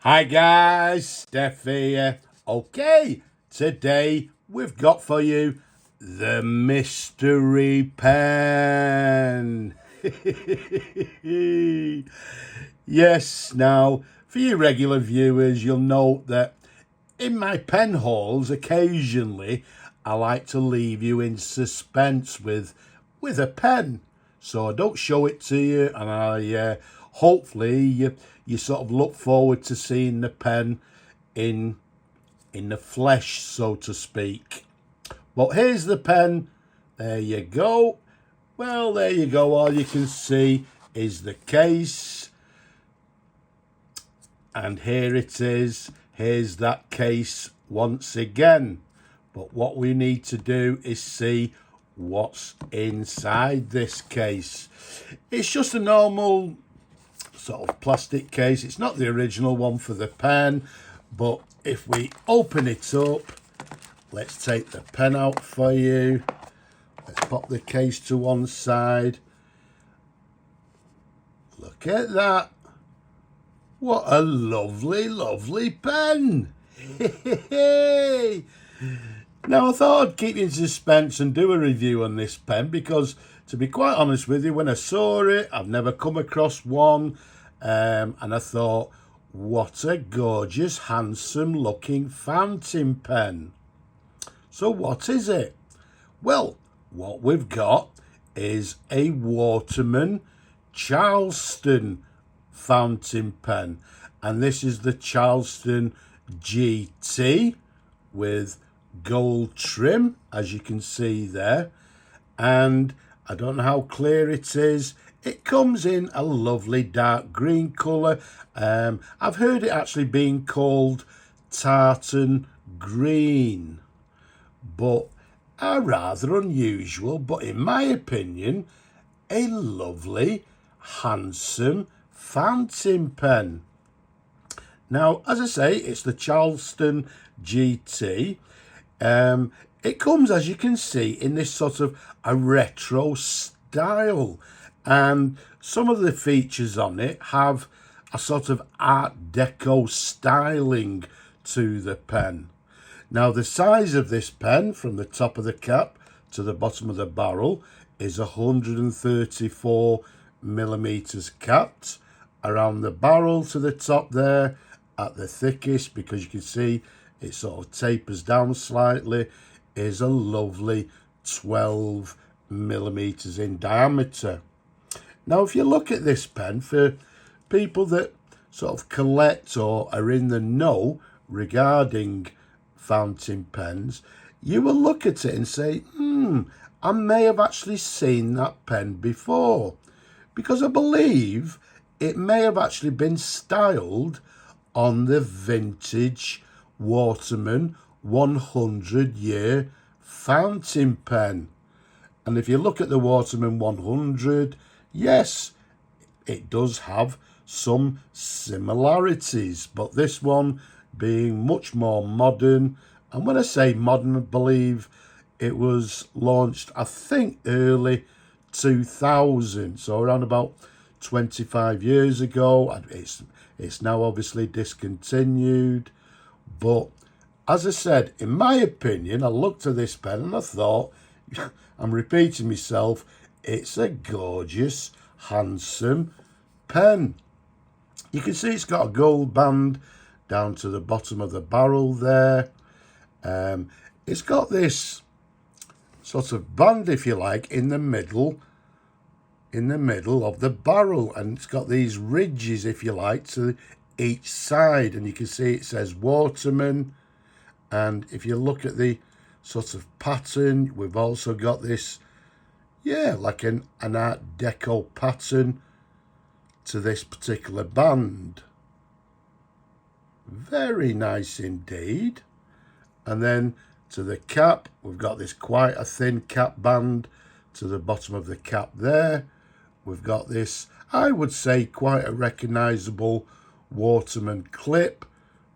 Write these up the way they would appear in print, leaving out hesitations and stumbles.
Hi guys, Steph here. Okay, today we've got for you the mystery pen. Yes, now for you regular viewers, you'll note that in my pen hauls, occasionally I like to leave you in suspense with a pen, so I don't show it to you, and hopefully you sort of look forward to seeing the pen in the flesh, so to speak. But here's the pen. There you go. Well, there you go. All you can see is the case, and here it is. Here's that case once again. But what we need to do is see what's inside this case. It's just a normal sort of plastic case. It's not the original one for the pen, but if we open it up, let's take the pen out for you. Let's pop the case to one side. Look at that. What a lovely, lovely pen. Now, I thought I'd keep you in suspense and do a review on this pen because, to be quite honest with you, when I saw it, I've never come across one. And I thought, what a gorgeous, handsome looking fountain pen. So what is it? Well, what we've got is a Waterman Charleston fountain pen, and this is the Charleston GT with gold trim, as you can see there. And I don't know how clear it is. It comes in a lovely dark green colour. I've heard it actually being called tartan green, but are rather unusual, but in my opinion, a lovely, handsome fountain pen. Now, as I say, it's the Charleston GT. It comes, as you can see, in this sort of a retro style, and some of the features on it have a sort of Art Deco styling to the pen. Now, the size of this pen from the top of the cap to the bottom of the barrel is 134 millimeters capped. Around the barrel to the top there at the thickest, because you can see it sort of tapers down slightly, is a lovely 12 millimeters in diameter. Now, if you look at this pen, for people that sort of collect or are in the know regarding fountain pens, you will look at it and say, I may have actually seen that pen before, because I believe it may have actually been styled on the vintage Waterman 100-year fountain pen. And if you look at the Waterman 100, yes, it does have some similarities, but this one being much more modern. And when I say modern, I believe it was launched, I think, early 2000, so around about 25 years ago. It's now obviously discontinued, but as I said, in my opinion, I looked at this pen and I thought, I'm repeating myself, it's a gorgeous, handsome pen. You can see it's got a gold band down to the bottom of the barrel there. It's got this sort of band, if you like, in the middle of the barrel, and it's got these ridges, if you like, to each side, and you can see it says Waterman. And if you look at the sort of pattern, we've also got this, like an Art Deco pattern to this particular band. Very nice indeed. And then to the cap, we've got this quite a thin cap band to the bottom of the cap there. We've got this, I would say, quite a recognisable Waterman clip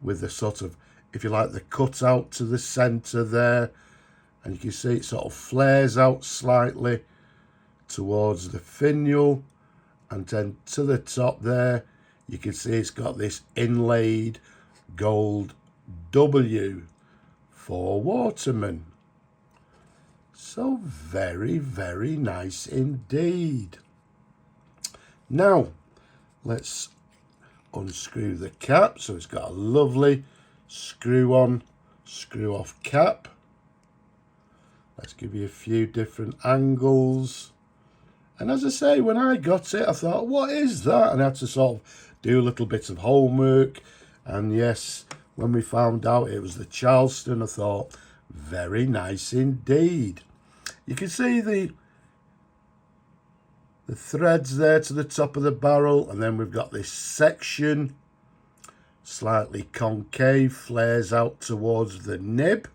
with the sort of, if you like, the cutout to the centre there. And you can see it sort of flares out slightly towards the finial. And then to the top there, you can see it's got this inlaid gold W for Waterman. So very, very nice indeed. Now, let's unscrew the cap. So it's got a lovely screw on, screw off cap. Let's give you a few different angles. And as I say, when I got it, I thought, what is that? And I had to sort of do a little bit of homework. And yes, when we found out it was the Charleston, I thought, very nice indeed. You can see the threads there to the top of the barrel, and then we've got this section, slightly concave, flares out towards the nib.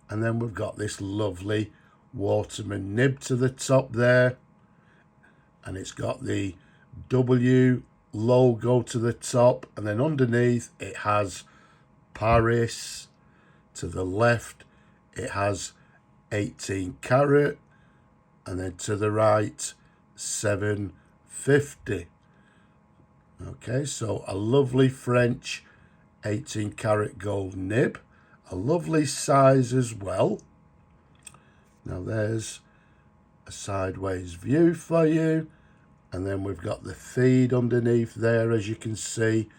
And then we've got this lovely Waterman nib to the top there. And it's got the W logo to the top. And then underneath it has Paris. To the left it has 18 carat. And then to the right 750. Okay, so a lovely French 18 carat gold nib. A lovely size as well. Now there's a sideways view for you, and then we've got the feed underneath there, as you can see,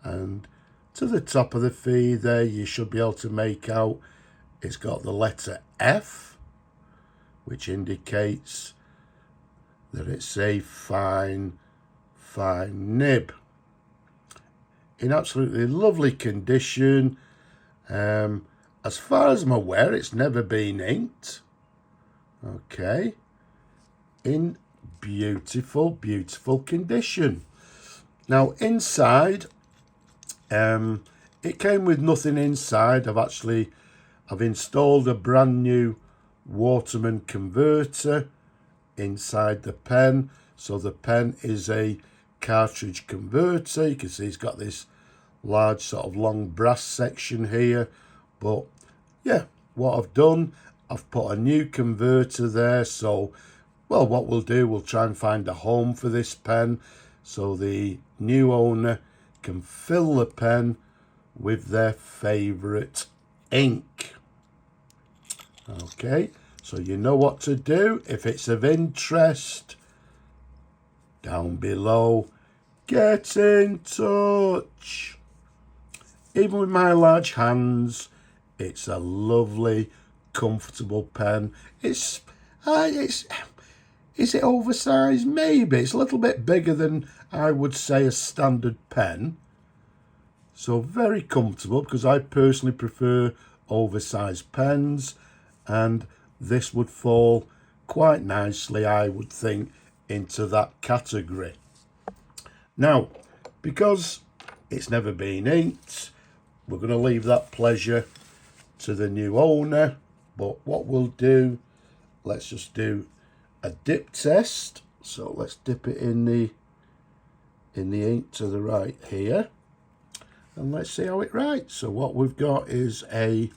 and to the top of the feed there you should be able to make out it's got the letter F, which indicates that it's a fine nib in absolutely lovely condition. As far as I'm aware, it's never been inked. Okay, in beautiful condition. Now inside, it came with nothing inside. I've installed a brand new Waterman converter inside the pen. So the pen is a cartridge converter. You can see it's got this large sort of long brass section here, but yeah, what I've done, I've put a new converter there. So well, what we'll do, we'll try and find a home for this pen so the new owner can fill the pen with their favorite ink. Okay, so you know what to do. If it's of interest, down below, get in touch. Even with my large hands, it's a lovely, comfortable pen. Is it oversized? Maybe. It's a little bit bigger than I would say a standard pen. So very comfortable, because I personally prefer oversized pens, and this would fall quite nicely, I would think, into that category. Now, because it's never been inked, we're going to leave that pleasure to the new owner. But what we'll do, let's just do a dip test. So let's dip it in the ink to the right here, and let's see how it writes. So what we've got is a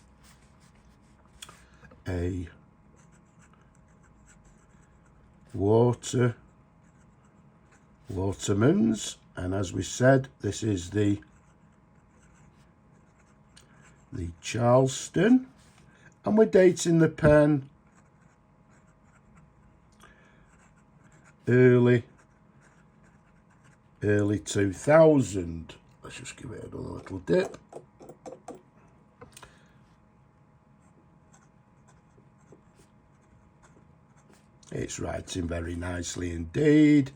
Waterman's, and as we said, this is the Charleston, and we're dating the pen early 2000. Let's just give it another little dip. It's writing very nicely indeed.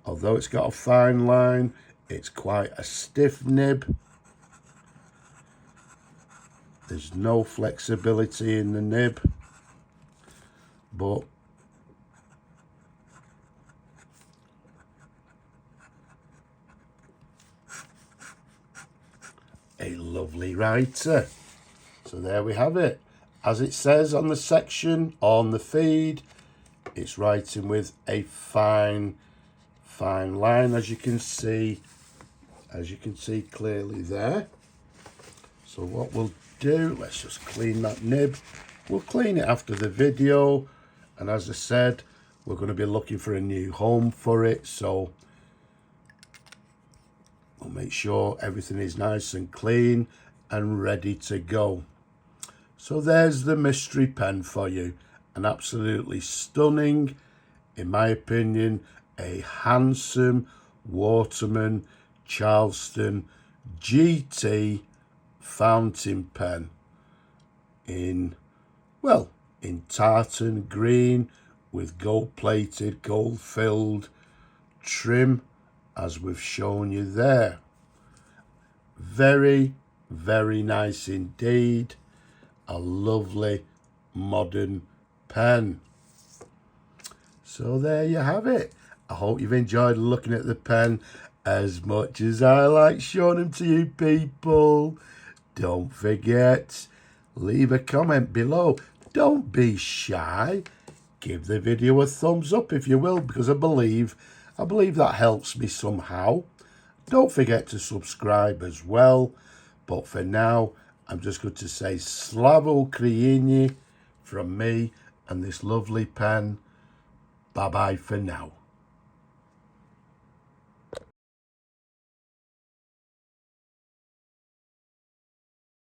Although it's got a fine line, it's quite a stiff nib. There's no flexibility in the nib, but a lovely writer. So there we have it. As it says on the section, on the feed, it's writing with a fine line, as you can see clearly there. So what we'll do, let's just clean that nib. We'll clean it after the video, and as I said, we're going to be looking for a new home for it. So I'll make sure everything is nice and clean and ready to go. So there's the mystery pen for you. An absolutely stunning, in my opinion, a handsome Waterman Charleston GT fountain pen in tartan green with gold-plated, gold-filled trim, as we've shown you there. Very, very nice indeed. A lovely modern pen. So there you have it. I hope you've enjoyed looking at the pen as much as I like showing them to you people. Don't forget, leave a comment below. Don't be shy. Give the video a thumbs up if you will, because I believe that helps me somehow. Don't forget to subscribe as well. But for now, I'm just going to say Slavo Ukraini from me and this lovely pen. Bye-bye for now.